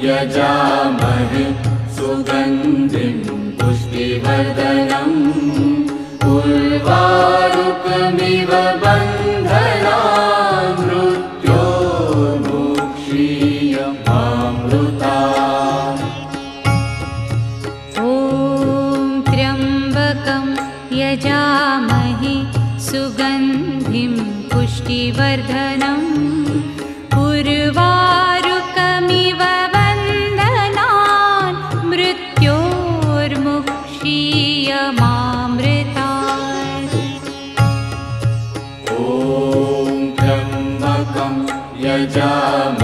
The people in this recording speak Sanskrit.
यजामहे सुगन्धिं पुष्टिवर्धनम् उर्वारुकमिव बन्धनान् मृत्योर्मुक्षीयमामृतात्। ॐ त्र्यम्बकं यजामहे सुगन्धिं पुष्टिवर्धनम् उर्वारुकमिव बन्धनान् मृत्योर्मुक्षीयमामृतात्। ॐ त्र्यम्बकं यजामहे